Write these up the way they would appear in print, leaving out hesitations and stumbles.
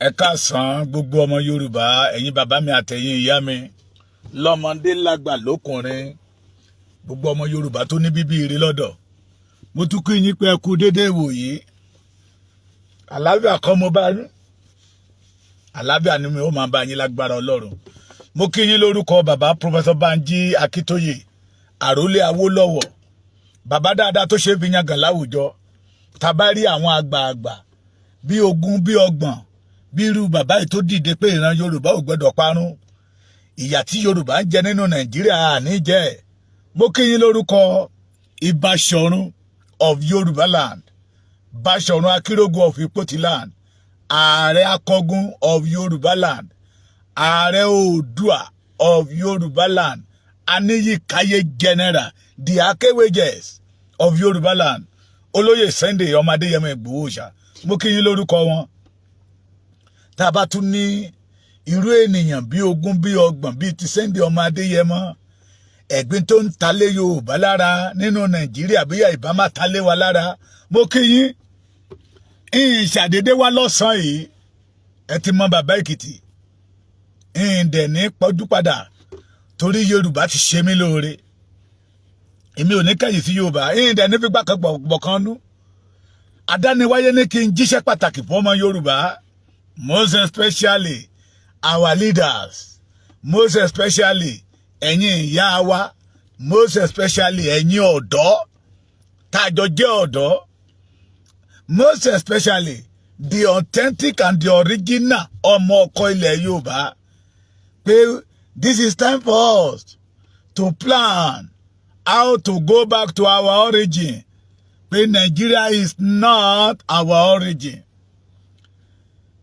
Ẹ káàsán gbogbo ọmọ Yorùbá, ẹ̀yin bàbá mi àtẹ̀yin ìyá mi, lọ́mọdé lágbà lókùnrin, gbogbo ọmọ Yorùbá tó ní bíbí ire lọ́dọ̀. Mo tún kí yín pé ẹ kú dédé ìwòyí. Àlàáfíà kọ́ mo bá yín. Àlàáfíà ni mi ó máa bá yín lágbára Ọlọ́run. Mo kí yín lórúkọ bàbá Professor Banji Akíntóyè, àrólé Awólọ́wọ̀. Bàbá dáadáa tó ṣe é fi yangàn láwùjọ. Tá bá rí àwọn àgbààgbà bí ogún bí ọgbọ̀n bí irú bàbá yìí tó dìde pé ìran Yorùbá ò gbọdọ̀ parun, ìyà tí Yorùbá ń jẹ nínú Nàìjíríà àní jẹ. Mo kí yín lórúkọ Ìbáṣọ̀run of Yorùbá land, Báṣọ̀run Akírógun of Ìpótì land, Ààrẹ Akọgun of Yorùbá land, Ààrẹ Oòduà of Yorùbá land, Aníyíkáyé general the Akéwéjẹs of Yorùbá land, Olóyè Sunday ọmọ Adéyẹmọ Ìgbòho Òòṣà. Mo kí yín lórúkọ wọn. Tá a bá tún ní irú ènìyàn bí ogún bí ọgbọ̀n bí ti Sunday ọmọ Adéyẹmọ, ẹ̀gbin tó ń talé Yorùbá lára nínú Nàìjíríà bí ìbá má talé wa lára. Mo kí yín. Ìṣàdédé wá lọ́sàn-án yìí, ẹ ti mọ bàbá Èkìtì. Ìdẹ̀ ní pọ́jú padà torí Yorùbá ti ṣe mí lóore. Èmi ò ní kẹ́yìn sí Yorùbá. Ìdẹ̀ ní fipá kan gbọ̀kan nú. Adániwáyé ní kí n jíṣẹ́ pàtàkì fún ọmọ Yorùbá. Most especially our leaders, most especially ẹ̀yin ìyá wa, most especially ẹ̀yin ọ̀dọ́ tájọ jẹ́ ọ̀dọ́, most especially the authentic and the original ọmọ ọkọ ilẹ̀ Yorùbá, pé this is time for us to plan how to go back to our origin, pé Nigeria is not our origin.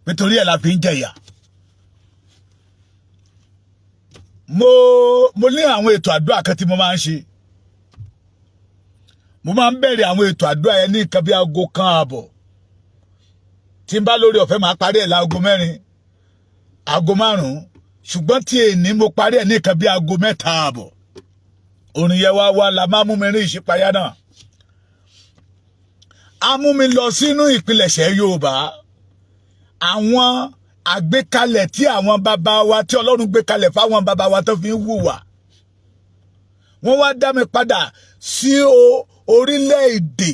Nítorí ẹ̀ la fi ń jẹ̀yà. Mo ní àwọn ètò àdúrà kan tí mo máa ń ṣe. Mo máa ń bẹ̀rẹ̀ àwọn ètò àdúrà yẹn ní nǹkan bí aago kan ààbọ̀. Tí n bá lórí ọ̀fẹ́ máa parí ẹ̀ láago mẹ́rin, aago márùn-ún. Ṣùgbọ́n tí èní mo parí ẹ̀ ní nǹkan bí aago mẹ́ta ààbọ̀. Orin yẹn wá la máa mú mi rí ìṣípayá náà. A mú mi lọ sínú ìpilẹ̀ṣẹ̀ Yorùbá. Àwọn àgbékalẹ̀ tí àwọn bàbá wa tí Ọlọ́run gbé kalẹ̀ fáwọn bàbá wa tó fi ń hùwà. Wọ́n wá dá mi padà sí orílẹ̀-èdè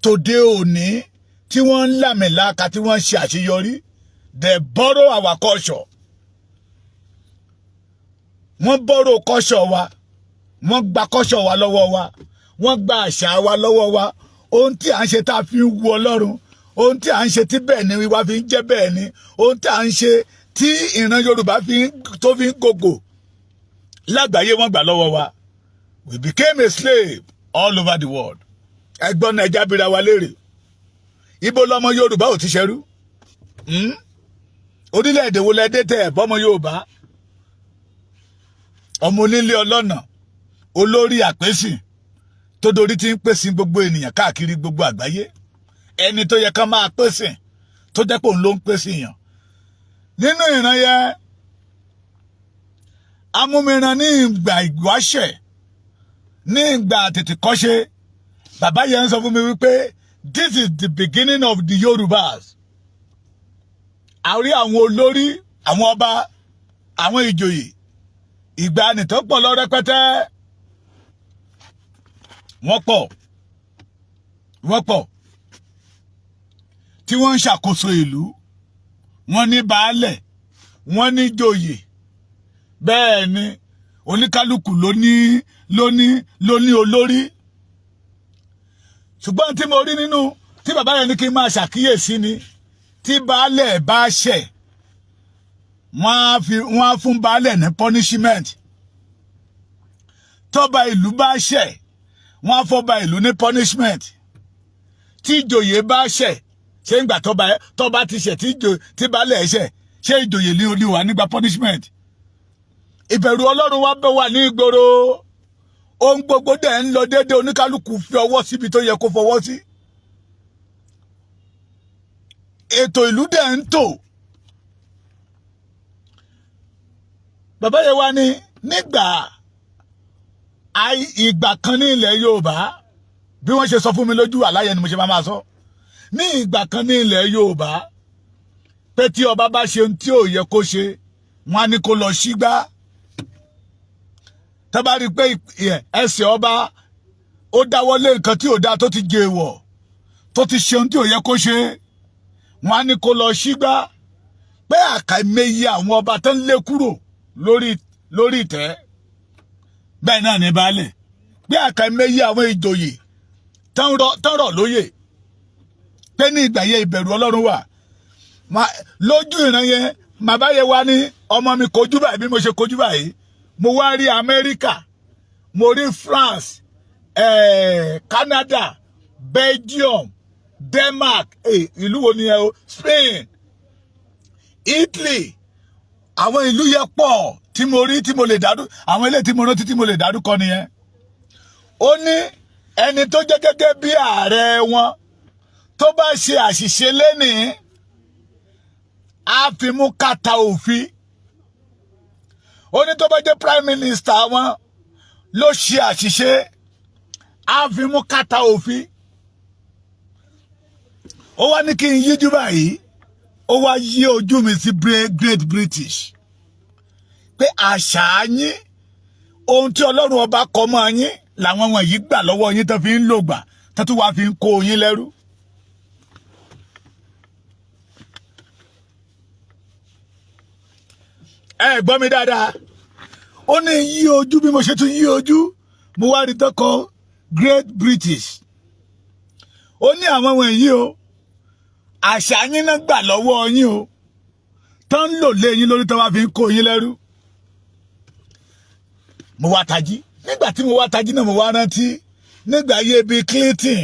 tòde òní tí wọ́n ń làmìlaka tí wọ́n ń ṣe àṣeyọrí. They borrow our culture. Wọ́n borrow culture wa. Wọ́n gba culture wa lọ́wọ́ wa. Wọ́n gba àṣà wa lọ́wọ́ wa. Ohun tí à ń ṣe tá a fi ń wu Ọlọ́run. Ohun tí à ń ṣe tí bẹ́ẹ̀ ni wíwá fi ń jẹ́ bẹ́ẹ̀ ni. Ohun tí à ń ṣe tí ìran Yorùbá tó fi ń gògò lágbàáyé wọ́n gbà lọ́wọ́ wa. We became a slave all over the world. Ẹgbọ́n Nàìjíríà bíra wa léèrè. Ibo lọmọ Yorùbá ò ti ṣẹrú? Orílẹ̀-èdè wo lẹ dé tẹ̀ bọ́mọ Yorùbá? Ọmọ onílé ọlọ́nà, olórí àpèsìn tó dorí ti ń pèsè gbogbo ènìyàn káàkiri gbogbo àgbáyé. Ẹni tó yẹ ká máa pèsè tó jẹ́ pé òun ló ń pèsè yàn. Nínú ìran yẹn, amúmiran ní ìgbà ìwáṣẹ̀, ní ìgbà tètè kọ́ṣe, bàbá yẹn ń sọ fún mi wípé this is the beginning of the Yorùbás. Àrí àwọn olórí, àwọn ọba, àwọn ìjòyè, ìgbàanì tó pọ̀ lọ rẹpẹtẹ. Wọ́n pọ̀. Tí wọ́n ń ṣàkóso ìlú, wọ́n ní baálẹ̀, wọ́n ní joyè. Bẹ́ẹ̀ ni oníkálukú ló ní olórí. Ṣùgbọ́n tí mo rí nínú tí bàbá yẹn ní kí n máa ṣàkíyèsí ni tí baálẹ̀ bá ṣẹ̀, wọ́n á fún baálẹ̀ ní punishment. Tọ́ba ìlú bá ṣẹ̀, wọ́n á fọ́ba ìlú ní punishment. Tí ìjòyè bá ṣẹ̀, ṣé ìgbà tọ́ba ti ṣẹ̀ tí baálẹ̀ ṣẹ̀, ṣé ìjòyè ní olúwa nígbà punishment? Ìbẹ̀rù Ọlọ́run wá bẹ̀ wà ní ìgboro. Ohun gbogbo dẹ̀ ń lọ déédé, oníkálukú fi ọwọ́ síbi tó yẹ kó fọwọ́ sí. Ètò ìlú dẹ̀ ń tò. Bàbá yẹn wá ní ìgbà kan ní ilẹ̀ Yorùbá, bí wọ́n ṣe sọ fún mi lójú àláyé ni mo ṣe máa sọ. Ní ìgbà kan ní ilẹ̀ Yorùbá, pé tí ọba bá ṣe ohun tí ò yẹ kó ṣe wọ́n á ní kó lọ sígbá. Tá bá rí pé ẹsẹ̀ ọba ó dáwọ́lé nǹkan tí ò dáa tó ti jẹ èèwọ̀ tó ti ṣe ohun tí ò yẹ kó ṣe wọ́n á ní kó lọ sígbá. Pé àkàìmẹyẹ àwọn ọba tó ń lé kúrò lórí ìtẹ́ bẹ́ẹ̀ náà ní baálẹ̀. Pé àkàìmẹyẹ àwọn ìjòyè tó ń rọ̀ lóyè pé ní ìgbà yẹn ìbẹ̀rù Ọlọ́run wà. Lójú ìran yẹn màbá yẹn wá ní ọmọ mi kojú báyìí bí mo ṣe kojú báyìí mo wá rí Amẹ́ríkà, mo rí France, Canada, Belgium, Denmark, ìlú wo ni ẹ o, Spain, Italy, àwọn ìlú yẹn pọ̀ tí mo rí tí mo lè dárú, àwọn ilé tí mo rántí tí mo lè dárúkọ nìyẹn. Ó ní ẹni tó jẹ́ gẹ́gẹ́ bí ààrẹ wọn tó bá ṣe àṣìṣe lénìí á fi mú kàtà òfin. Ó ní tó bá jẹ́ prime minister wọn ló ṣe àṣìṣe á fi mú kàtà òfin. Ó wá ní kí n yíjú báyìí, ó wá yí ojú mi sí Great British pé àṣà yín ohun tí Ọlọ́run ọba kọ mọ́ yín làwọn wọ̀nyí gbà lọ́wọ́ yín tó fi ń lò gbà tó tún wá fi ń kó yín lẹ́rú. Ẹ gbọ́ mi dáadáa. Ó ní yí ojú bí mo ṣe tún yí ojú mo wá rí tọkọ Great British. Ó ní àwọn wọ̀nyí o àṣà yín náà gbà lọ́wọ́ yín o tó ń lò lé yín lórí tó wá fi ń kó yín lẹ́rú. Mo wá tají. Nígbà tí mo wá tají náà mo wá rántí nígbà ayé bíi Clinton.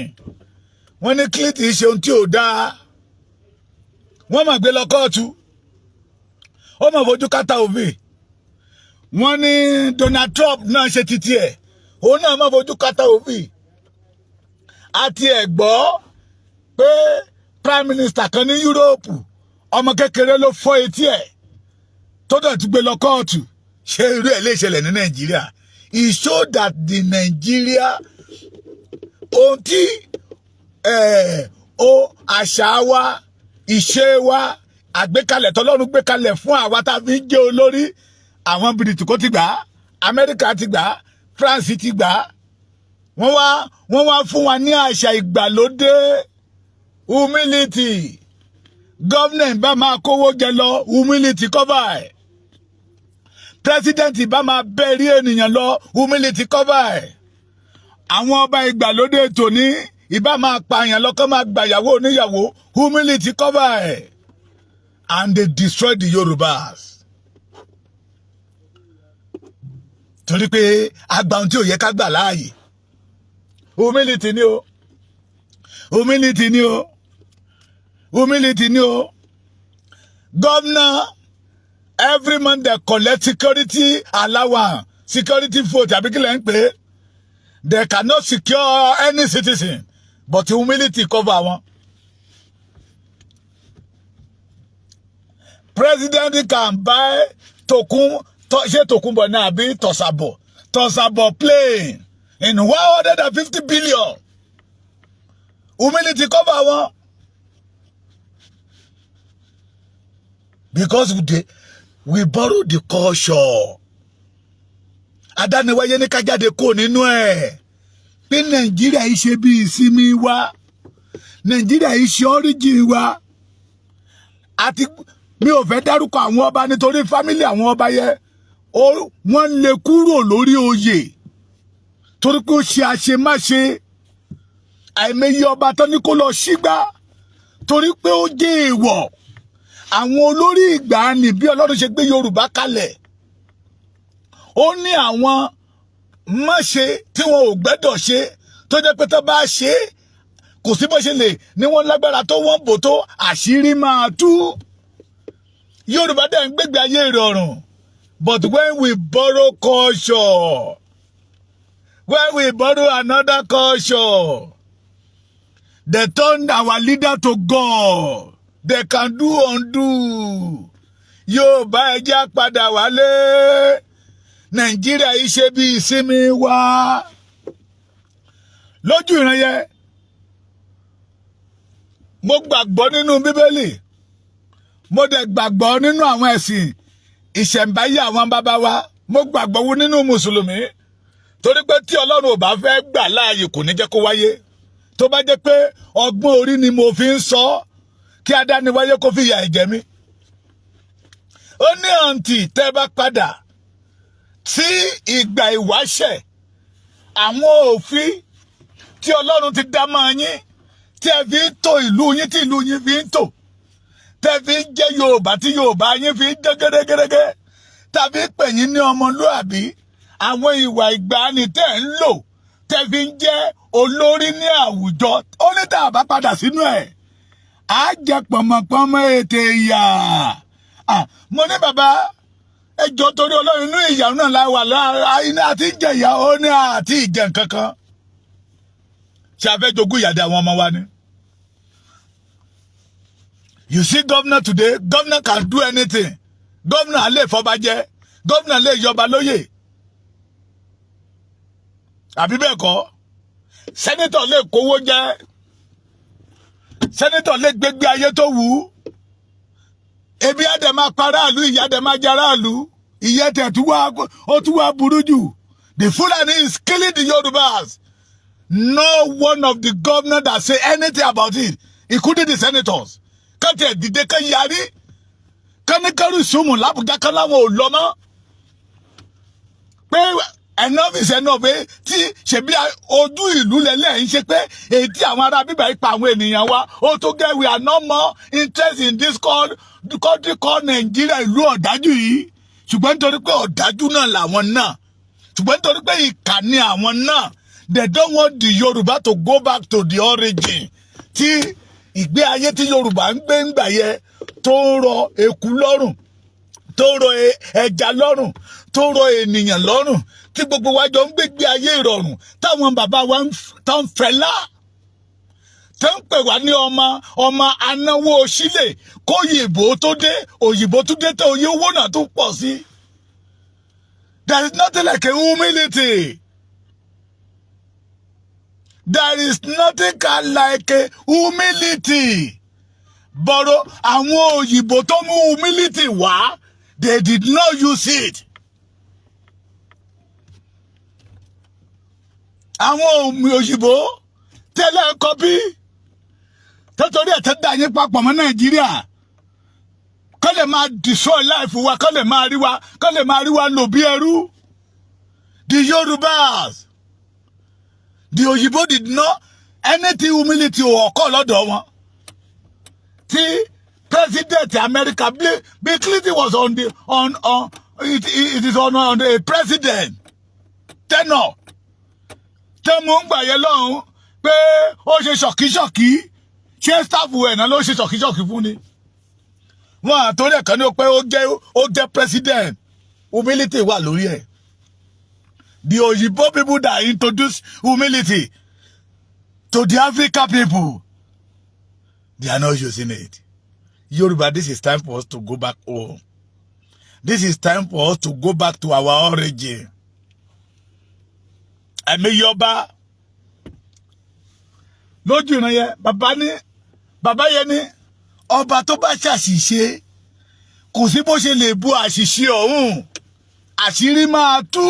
Wọ́n ní Clinton ṣe ohun tí ò dáa. Wọ́n máa gbé lọ kóòtù. Ó máa fojú kàtà òfin. Wọ́n ní Donald Trump náà ṣe títí ẹ̀. Òun náà máa fojú kàtà òfin. Àti ẹ̀ gbọ́ pé prime minister kan ní Europe ọmọ kékeré ló fọ́ etí ẹ̀ tó dẹ̀ tún gbé lọ kóòtù. Ṣé irú ẹ̀ lè ṣẹlẹ̀ ní Nàìjíríà? It showed that the Nigeria ohun tí àṣà wa ìṣe wa àgbékalẹ̀ tọ́lọ́run gbé kalẹ̀ fún àwa tá a fi ń jẹ́ olórí. Àwọn British kò ti gbà, Amẹ́ríkà ti gbà, France ti gbà. Wọ́n wá fún wa ní àṣà ìgbàlódé humility. Government bá máa kówó jẹ lọ humility cover ẹ̀. President bá máa bẹ̀rí ènìyàn lọ humility cover ẹ̀. Àwọn ọba ìgbàlódé tòní ìbá máa pààyàn lọ kó máa gbàyàwó oníyàwó humility cover ẹ̀. And they destroyed the Yorubas. Torí pé àgbà ohun tí ò yẹ ká gbà láàyè. Humility ni o. Humility ni o. Humility ni o. Governor, every month they collect security allowance, security vote, àbí kí lẹ ń pè. They cannot secure any citizen, but humility cover wọn. President can buy Tokunbo náà àbí Tosabo plane in 150 billion. Humility cover wọn. Because we borrow the culture. Adániwáyé ní ká jáde kó nínú ẹ̀. Pé Nàìjíríà yìí ṣe bí ìsinmi wa. Nàìjíríà yìí ṣe origin wa. Àti mi ò fẹ́ dárúkọ àwọn ọba nítorí fámílì àwọn ọba yẹn wọ́n lè kúrò lórí oyè torí pé ó ṣe àṣemáṣe. Àìmọye ọba tán ní kó lọ sígbá torí pé ó jẹ́ èèwọ̀. Àwọn olórí ìgbàanì bí Ọlọ́run ṣe gbé Yorùbá kalẹ̀. Ó ní àwọn máṣe tí wọn ò gbẹ́dọ̀ ṣe tó jẹ́ pé tó bá ṣe kò sí bó ṣe lè ní wọ́n lágbára tó wọ́n bò tó àṣírí máa tú. Yorùbá dẹ̀ ń gbégbé ayé ìrọ̀rùn. But when we borrow culture, when we borrow another culture, they turn our leader to God. They can do undo. Yorùbá ẹ jẹ́ padà wálé. Nàìjíríà yìí ṣe bí ìsinmi wa. Lójú ìran yẹn, mo gbàgbọ́ nínú Bíbélì. mo dẹ̀ gbàgbọ́ nínú àwọn ẹ̀sìn ìṣẹ̀ǹbáyé àwọn bàbá wa, mo gbàgbọ́ wo nínú mùsùlùmí, torí pé tí Ọlọ́run ò bá fẹ́ gbà láàyè kò ní jẹ́ kó wáyé. Tó bá jẹ́ pé ọgbọ́n orí ni mo fi ń sọ kí adániwáyé kó fi ìyà ẹ̀jẹ̀ mi. Ó ní àǹtí tẹ́ bá padà sí ìgbà ìwáṣẹ̀, àwọn òfin tí Ọlọ́run ti dá mọ́ yín, tí ẹ fi ń tò ìlú yín, tí ìlú yín fi ń tò, tẹ́ fi ń jẹ́ Yorùbá tí Yorùbá yín fi ń jẹ́ gẹ́gẹ́gẹ́gẹ́, tàbí pè yín ní ọmọlúàbí, àwọn ìwà ìgbàanì tẹ́ ń lò, tẹ́ fi ń jẹ́ olórí ní àwùjọ. Ó ní tá a bá padà sínú ẹ̀, á jẹ pọ̀mọ̀pọ̀mọ̀ ètè ìyà. Mo ní bàbá ẹjọ́ torí Ọlọ́run, inú ìyà náà la wà lára iná àti ìjẹ ìyà, ó ní àti ìjẹ nǹkankan. Ṣé a fẹ́ jogún ìyàdá àwọn ọmọ wa ni? You see governor today, governor can do anything. Governor lè fọba jẹ, governor lè yọba lóyè. Àbí bẹ́ẹ̀ kọ́? Senator lè kówó jẹ, senator lè gbégbé ayé tó wù ú. Ebi á dẹ̀ máa paráàlú, ìyà dẹ̀ máa jaráàlú. Ìyẹn tẹ̀ ó tún wá burú jù. The Fulani is killing the Yorubas. No one of the governors that say anything about it, including the senators. Kọ́tẹ̀ dìde kan yarí, kọ́níkọ́rù ìsúnmù lábùjá kan láwọn ò lọ mọ́. Pé enough is enough, tí ṣebí ojú ìlú lẹ́lẹ́ ń ṣe pé èyí tí àwọn ará bíbá ipa àwọn ènìyàn wa, ó tó gẹ́ we are no more interested in this country called Nigeria, ìlú ọ̀dájú yìí. Ṣùgbọ́n nítorí pé ọ̀dájú náà làwọn náà. Ṣùgbọ́n nítorí pé ìkà ni àwọn náà. They don't want the Yoruba to go back to the origin. Tí ìgbé ayé tí Yorùbá ń gbé ńgbà yẹ tó ń rọ eku lọ́rùn, tó ń rọ ẹja lọ́rùn, tó ń rọ ènìyàn lọ́rùn, tí gbogbo wa jọ ń gbégbé ayé ìrọ̀rùn, táwọn bàbá wa tó ń fẹ́ lá, tó ń pè wá ní ọmọ anáwó sílẹ̀, kó òyìnbó tó dé, òyìnbó tó dé tó oyè owó náà tó pọ̀ sí. There is nothing like a humility. There is nothing like a humility. Bọ̀rọ̀ àwọn òyìnbó tó mú humility wá, they did not use it. Àwọn òyìnbó tẹ́lẹ̀ kọ́bí tẹ́tọ́rí ẹ̀tẹ́ dá yín papọ̀ mọ́ Nàìjíríà, kọ́ lè máa destroy life wa, kọ́ lè máa rí wa lò bí ẹrú. The Yorubas, the òyìnbó did not anything humility ọkọ̀ lọ́dọ̀ wọn. Tí President America, Bill Clinton was it is on the president tenure. Tẹ́mu ń gbà yẹ lọ́hùn pé ó ṣe ṣọ̀kíṣọ̀kí, ṣé staff ẹ̀ náà ló ṣe ṣọ̀kíṣọ̀kí fún ni. Wọ́n àtòrí ẹ̀kan ní pé ó jẹ́ president, humility wà lórí ẹ̀. The Oyibo people that introduce humility to the African people, they are not using it. Yoruba, this is time for us to go back home. This is time for us to go back to our origin. Ẹ̀mí Yorùbá lójú ìran yẹn, bàbá yẹn ní ọba tó bá ṣàṣìṣe kò sí bó ṣe lè bu àṣìṣe ọ̀hún, àṣírí máa tú.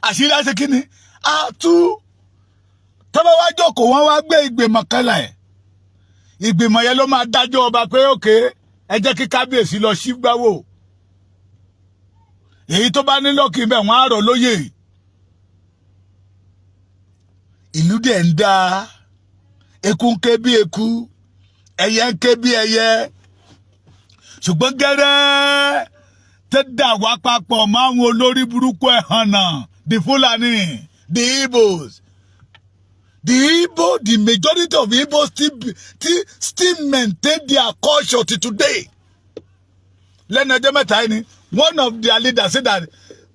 Àṣírí àṣẹ kí ni? Á tú. Tọ́ba wá jókòó wọ́n wá gbé ìgbìmọ̀ kẹlẹ̀ ẹ̀. Ìgbìmọ̀ yẹn ló máa dájọ́ ọba pé òkè ẹ jẹ́ kí kábíyèsí lọ sí gbáwò. Èyí tó bá ní lọ́kì bẹ́ẹ̀ wọ́n á rọ̀ lóyè. Ìlú dẹ̀ ń dá, eku ń ké bí eku, ẹyẹ ń ké bí ẹyẹ. Ṣùgbọ́n gẹ́rẹ́ tẹ́ dà wá papọ̀ mọ́ àwọn olórí burúkú ẹ̀hànnà, the Fulani, the Igbos. The majority of Igbos still maintain their culture to today. Lẹ́nu ọjọ́ mẹ́ta yìí ni, one of their leaders said that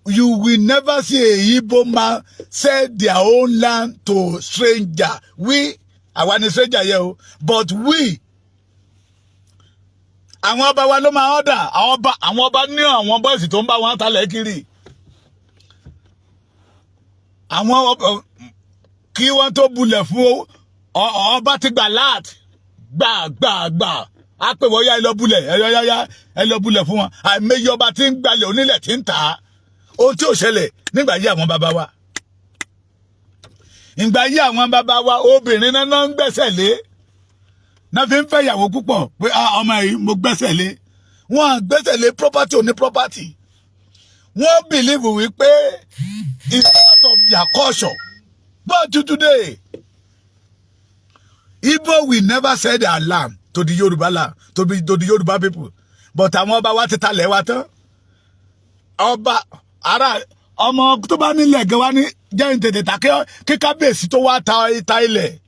you will never see a Igbo man sell their own land to stranger. Àwa ni stranger yẹ o, but we, àwọn ọba wa ló máa order, àwọn ọba ní àwọn bọ́ọ̀sì tó ń bá wọn talẹ̀ kiri. Àwọn ọba kí wọ́n tó bulẹ̀ fún ọba ti gbà láti gbà á pè wọ́n yá ẹ lọ bulẹ̀ ẹ lọ bulẹ̀ fún wọn. àìmọye ọba tí ń gbalẹ̀ onílẹ̀ tí ń tà á. ohun tí ò ṣẹlẹ̀ nígbà yí àwọn bàbá wa. ìgbà yí àwọn bàbá wa obìnrin náà ń gbẹ́sẹ̀ lé. náà fi ń fẹ́ ìyàwó púpọ̀ pé ọmọ yìí mo gbẹ́sẹ̀ lé. wọ́n gbẹ́sẹ̀ lé property oní property. wọ́n believe wípé it's part of their culture. But today, Igbo will never sell their land to the Yoruba land, to the Yoruba people. But àwọn ọba wa ti talẹ̀ wa tán. Ọba ara ọmọ tó bá nílẹ̀ gan wa ní jẹ́ ìtètè ta kí kábíyèsí tó wá ta ilẹ̀.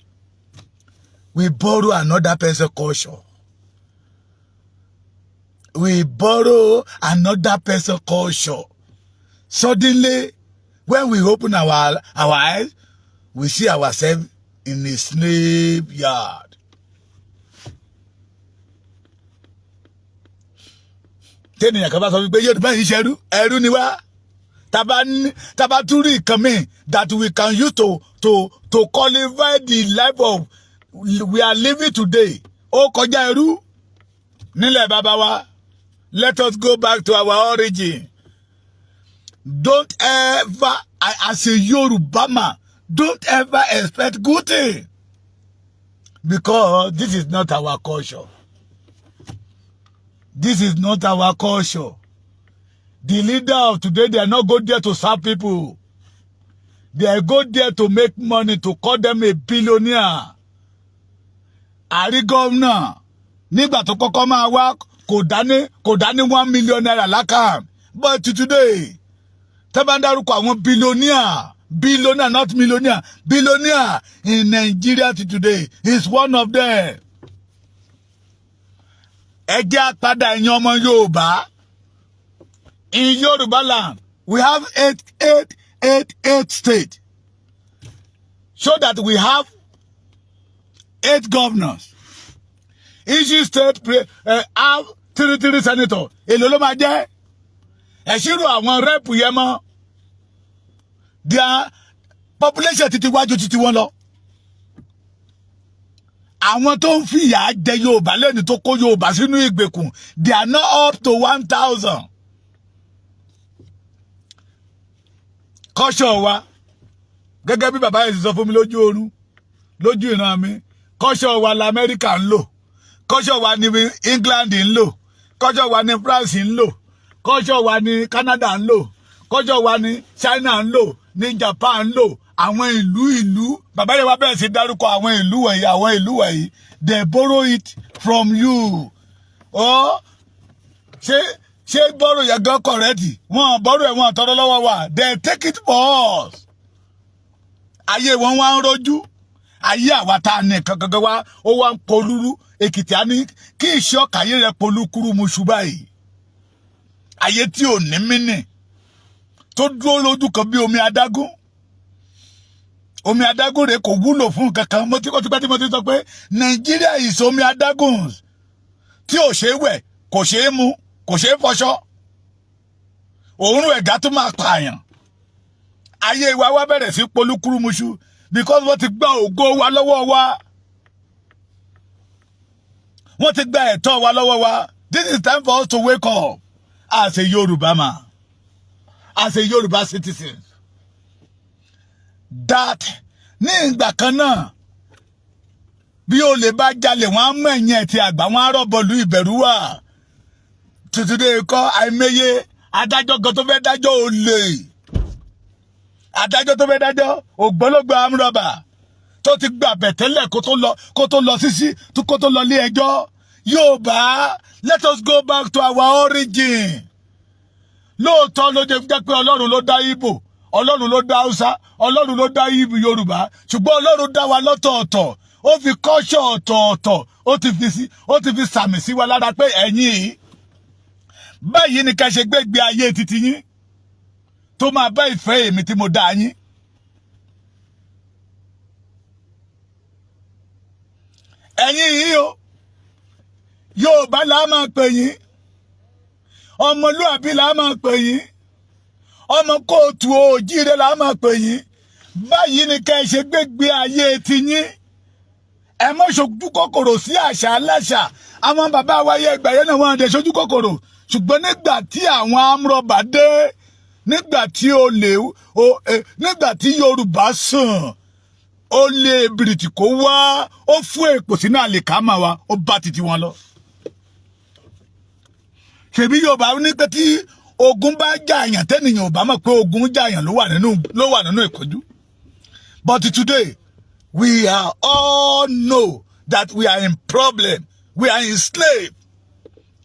We borrow another person's culture. We borrow another person's culture. Suddenly, when we open our eyes, we see ourselves in a slave yard. Tẹ́nìyàn kan bá sọ wípé Yorùbá yìí ṣẹrú, ẹrú ni wá. Tàbá tún rí nǹkan míì that we can use to qualify the life of we are living today. Ó kọjá ẹrú nílẹ̀ bàbá wa. Let us go back to our origin. Don't ever, as a Yoruba man, don't ever expect good thing. Because this is not our culture. This is not our culture. The leader of today, they are not go there to serve people. They are go there to make money, to call them a billionaire. Àrí gómìnà, nígbà tó kọ́kọ́ máa wá, kò dání 1 million naira lákàn. But today, tẹ́ bá ń dárúkọ àwọn billionaire, not millionaire, billionaire in Nigeria today is one of them. Ẹ jẹ́ àpàdà ẹ̀yin ọmọ Yorùbá. In Yoruba land, we have eight states. So that we have 8 governors. Each state have 3 senators. Èló ló máa jẹ́? Ẹ̀ṣirò àwọn rep yẹn mọ́. Their population títí wájú títí wọn lọ. Àwọn tó ń fìyà jẹ Yorùbá lẹ́ni tó kó Yorùbá sínú ìgbèkùn, they are not up to 1,000. Kọ́ṣọ́ wa, gẹ́gẹ́ bí bàbá yẹn sọ fún mi lójú oorun, lójú ìran mi, kọ́ṣọ́ wa l'Amẹ́ríkà ń lò, kọ́ṣọ́ wa ní England ń lò, kọ́ṣọ́ wa ní France ń lò, kọ́ṣọ́ wa ní Canada ń lò, kọ́ṣọ́ wa ní China ń lò, ní Japan ń lò, àwọn ìlú, bàbá yẹn wá bẹ̀rẹ̀ sí dárúkọ àwọn ìlú wọ̀nyí, they borrow it from you. Oh, ṣé borrow yẹn gan correct? Wọ́n borrow ẹ̀ wọ́n tọrọ lọ́wọ́ wa, they take it for us. Ayé wọn wá ń rojú, ayé àwa tá a ní kankan wá, ó wá ń polúrú, Èkìtì á ní kí iṣẹ́ ọ̀kàyé rẹ̀ polúkúrú mu ṣùgbọ́n yìí. Ayé tí ò ní mínì, tó dúró lójú kan bí omi adágún. Omi adágún rẹ̀ kò wúlò fún kankan. Mo ti sọ pé Nigeria is omi adágún tí ò ṣe wẹ̀, kò ṣe mu, kò ṣe fọṣọ. Òórùn ẹ̀gá tó máa pààyàn. Ayé wa wá bẹ̀rẹ̀ sí polúkúrú muṣu because wọ́n ti gba ògo wa lọ́wọ́ wa. Wọ́n ti gba ẹ̀tọ́ wa lọ́wọ́ wa. This is time for us to wake up as a Yoruba man, as a Yoruba citizen. That ní ìgbà kan náà bí o lè bá jalè wọ́n á mú ẹ̀yìn ẹ̀ tí àgbà wọ́n á rọ̀bọ̀lú ìbẹ̀rù wà. Today kọ́ àìmọye adájọ́ gan tó fẹ́ dájọ́ olè. Adájọ́ tó fẹ́ dájọ́ ògbólógbò amúrọ̀bà tó ti gbà bẹ̀tẹ́lẹ̀ kó tó lọ lé ẹjọ́. Yorùbá, let us go back to our origin. Lóòótọ́ ló jẹ́ pé Ọlọ́run ló dá Ìgbò, Ọlọ́run ló dá Hausa, Ọlọ́run ló dá Yorùbá, ṣùgbọ́n Ọlọ́run dá wa lọ́tọ̀ọ̀tọ̀. Ó fi kọ́ṣọ̀ ọ̀tọ̀ọ̀tọ̀, ó ti fi sàmì sí wa lára pé ẹ̀yin yìí báyìí ni ká ṣe gbégbé ayé titi yín tó máa bá ìfẹ́ èmi tí mo dá yín. Ẹ̀yin yìí o, Yorùbá la máa pè yín, ọmọlúàbí la máa pè yín, ọmọ kóòtù òjíire la máa pè yín. Báyìí ni ká ṣe gbégbé ayé ti yín. Ẹ má ṣojú kòkòrò sí àṣà aláṣà àwọn bàbá wa yẹ ìgbà yẹn náà wọ́n dẹ̀ sojú kòkòrò ṣùgbọ́n nígbà tí àwọn amúrọ̀bà dé nígbà tí nígbà tí Yorùbá sùn ó lé bìrìtì kó wá ó fún èpò sínú àlìkámà wa ó bá titi wọn lọ. ṣèbí Yorùbá ní pé tí ogun bá jàyàn tẹ́nìyàn ò bá mọ̀ pé ogun jàyàn ló wà nínú ìkọjú. But today we are all know that we are in problem, we are enslaved.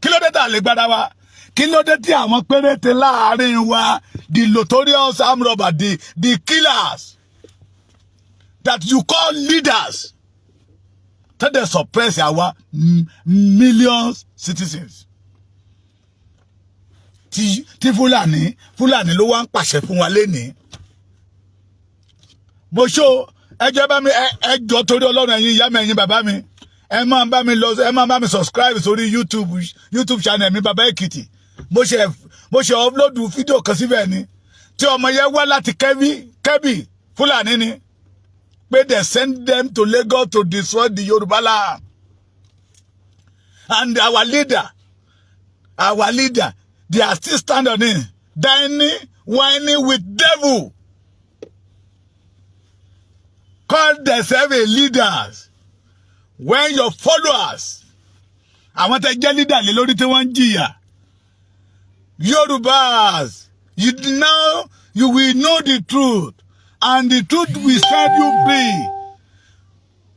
Kí ló dé tá lè gbára wa? Kí ló dé tí àwọn péréte láàrin wa, the notorious armed robber, the killers that you call leaders, that they suppress our millions citizens. Tí Fúlàní ló wá ń pàṣẹ fún wa lénìí. Bó ṣó ẹjọ́ bá mi ẹjọ́ torí Ọlọ́run ẹ̀yin ìyá mi ẹ̀yin bàbá mi ẹ máa bá mi subscribe sórí YouTube channel mi Baba Ekiti. Mo ṣe upload fídíò kan síbẹ̀ ni tí ọmọ yẹn wá láti Kebbi Fúlàní ni pé they send them to Lagos to destroy the Yoruba land. And our leader, they are still standing in, dining, whining with devil. Call themselves a leaders. When your followers, àwọn tẹ́ jẹ́ leader lé lórí tí wọ́n ń jìyà. Yorubas, you will know the truth, and the truth will set you free.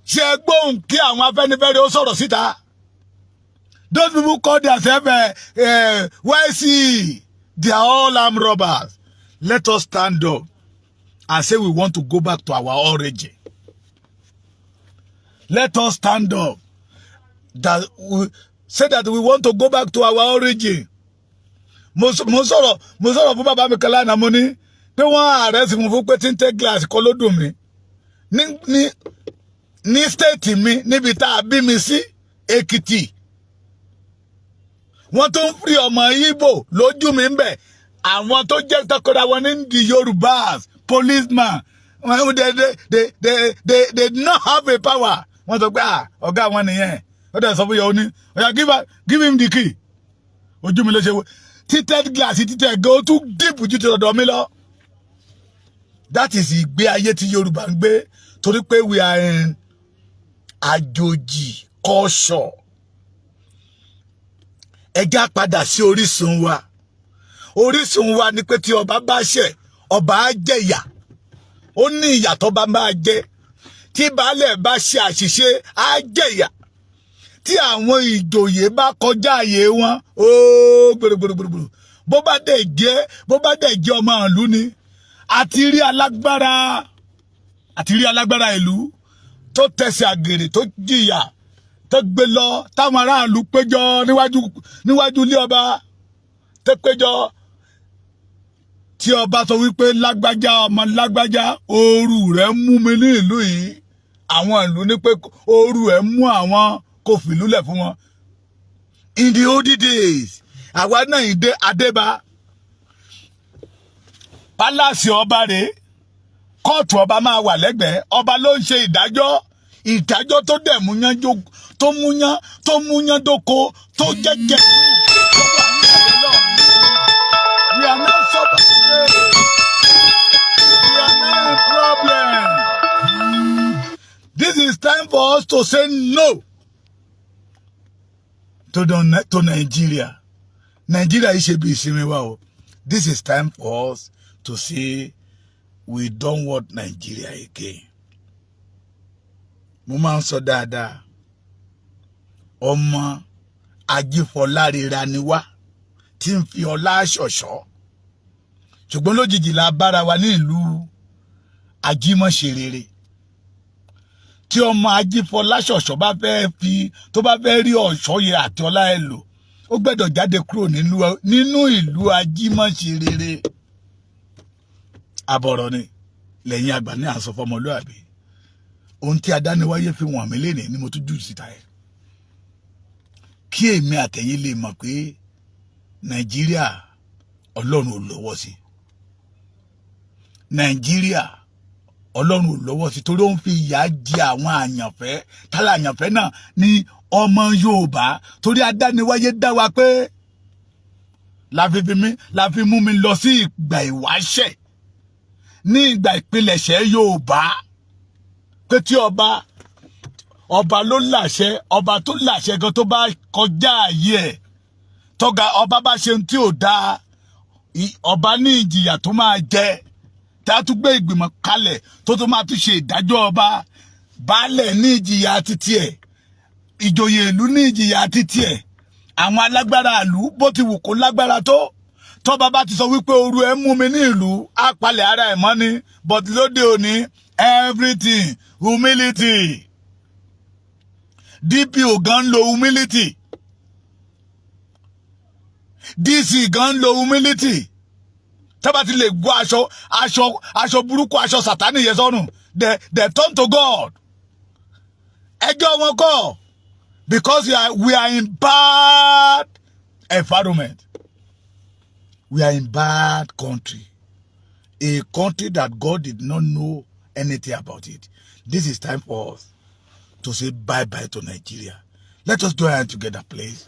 Ṣé gbóhùn kí àwọn Afẹ́nifẹ́re ó sọ̀rọ̀ síta? Those people call themselves YC. They are all armed robbers. Let us stand up and say we want to go back to our origin. Let us stand up say that we want to go back to our origin. Mo sọ̀rọ̀ fún bàbá mi kan lánàá mo ní pé wọ́n arrest mi fún pé tí ń tẹ́ glass kọ́ ló dùn mí ní state mi níbi tá a bí mi sí Èkìtì. Wọ́n tó ń fi ọmọ Igbo lójú mi ń bẹ̀. Àwọn tó jẹ́ tọkọdà wọn ní the Yorubas policeman they did not have a power. Wọ́n sọ pé ọ̀gá wọn nìyẹn ó dẹ̀ sọ fún yọ ní ọ̀yà give him the key. Ojú mi ló ṣe títẹ́ glass títẹ́ go too deep ju ti ọ̀dọ̀ mi lọ. That is ìgbé ayé tí Yorùbá ń gbé torí pé we are in àjòjì culture. Ẹja padà sí orísun wa. Orísun wa ni pé tí ọba bá ṣẹ̀ ọba á jẹ ìyà. Ó ní ìyà tó bá máa jẹ. Tí baálẹ̀ bá ṣe àṣìṣe á jẹ ìyà. Tí àwọn ìjòyè bá kọjá àyè wọn gbèrègbèrègbèrè bó bá dẹ̀ jẹ́ ọmọ ìlú ni àti rí alágbára ìlú tó tẹsẹ̀ àgèrè tó jìyà tó gbé lọ táwọn aráàlú péjọ níwájú ilé ọba tó péjọ tí ọba sọ wípé lágbájá ọmọ lágbájá ooru rẹ̀ mú mi ní ìlú yìí àwọn ìlú ní pé ooru ẹ̀ mú àwọn kò fìlú lẹ̀ fún wọn. In the old days àwa náà ìdè adébá pálásì ọba rèé kóòtù ọba máa wà lẹ́gbẹ̀ẹ́ ọba ló ń ṣe ìdájọ́ tó dẹ̀ múyán dóko tó jẹ́jẹ́. We are not suffering. We are not in problem. This is time for us to say no to Nigeria. Nigeria is a bit similar. This is time for us to say we don't want Nigeria again. Mo máa ń sọ dáadáa. Ọmọ Ajífọlárira ni wá tí ń fi ọlá ṣọ̀ṣọ́. Ṣùgbọ́n lójijì la bára wa ní ìlú Ajímọ̀ṣerere. Tí ọmọ Ajífọláṣọ̀ṣọ́ tó bá fẹ́ rí ọ̀ṣọ́ yẹ àti ọlá ẹ lò, ó gbọ́dọ̀ jáde kúrò nínú ìlú Ajímọ̀ṣerere. Àbọ̀rọ̀ ni lẹ́yìn àgbà ní àsọ fọmọlúàbí. Ohun tí adániwáyé fi wọ̀n mí lénìí ni mo tún jù síta ẹ̀. Kí èmi àtẹ̀yin lè mọ̀ pé Nàìjíríà Ọlọ́run ò lọ́wọ́ sí. Nàìjíríà Ọlọ́run ò lọ́wọ́ sí torí ó ń fi ìyà jẹ àwọn àyànfẹ́ tálà àyànfẹ́ náà ní ọmọ Yorùbá torí adániwáyé dá wa pé la fi mú mi lọ sí ìgbà ìwáṣẹ̀ ní ìgbà ìpilẹ̀ṣẹ̀ Yorùbá pé tí ọba ló láṣẹ, ọba tó láṣẹ gan tó bá kọjá ààyè ẹ̀ tọ́ga ọba bá ṣe tí ò dáa ọba ní ìjìyà tó máa jẹ tí a tún gbé ìgbìmọ̀ kalẹ̀ tó máa tún ṣe ìdájọ́ ọba, baálẹ̀ ní ìjìyà títí ẹ̀, ìjòyè ìlú ní ìjìyà títí ẹ̀, àwọn alágbára ìlú bó ti wù kó lágbára tó tọ́ba bá ti sọ wípé oru ẹ̀ mú mi ní ìlú á palẹ̀ ara ẹ̀ mọ́ ni, but lóde òní everything humility. DPO gan lo humility, DC gan lo humility. Tọ́ba ti lè gbọ́ aṣọ burúkú aṣọ sàtánì yẹn sọ́run they turn to God. Ẹjọ́ wọn kọ́ because we are in bad environment. We are in bad country. A country that God did not know anything about it. This is time for us to say bye-bye to Nigeria. Let us join hands together, please.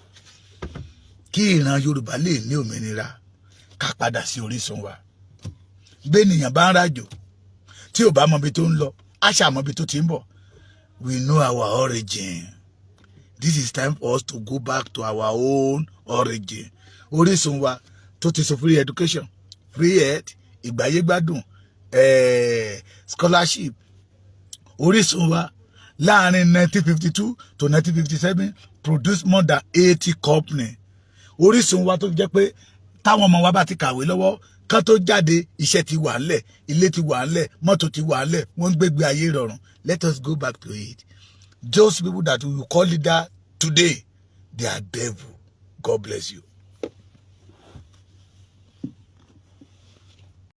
Kí ìran Yorùbá lè ní òmìnira ká padà sí orísun wa. Bẹ́nìyàn bá ń rájò tí ò bá mọ ibi tó ń lọ, á ṣàmọ́ ibi tó ti ń bọ̀. We know our origin. This is time for us to go back to our own origin. Orísun wa tó ti sọ free education, free health, ìgbáyégbádùn, scholarship. Orísun wa láàrin 1952 to 1957 produced more than 80 companies. Orísun wa tó jẹ́ pé táwọn ọmọ wa bá ti kàwé lọ́wọ́ kán tó jáde iṣẹ́ ti wà ńlẹ̀, ilé ti wà ńlẹ̀, mọ́tò ti wà ńlẹ̀, wọ́n ń gbégbé ayé rọrùn. Let us go back to it. Those people that we call leader today, they are devil. God bless you.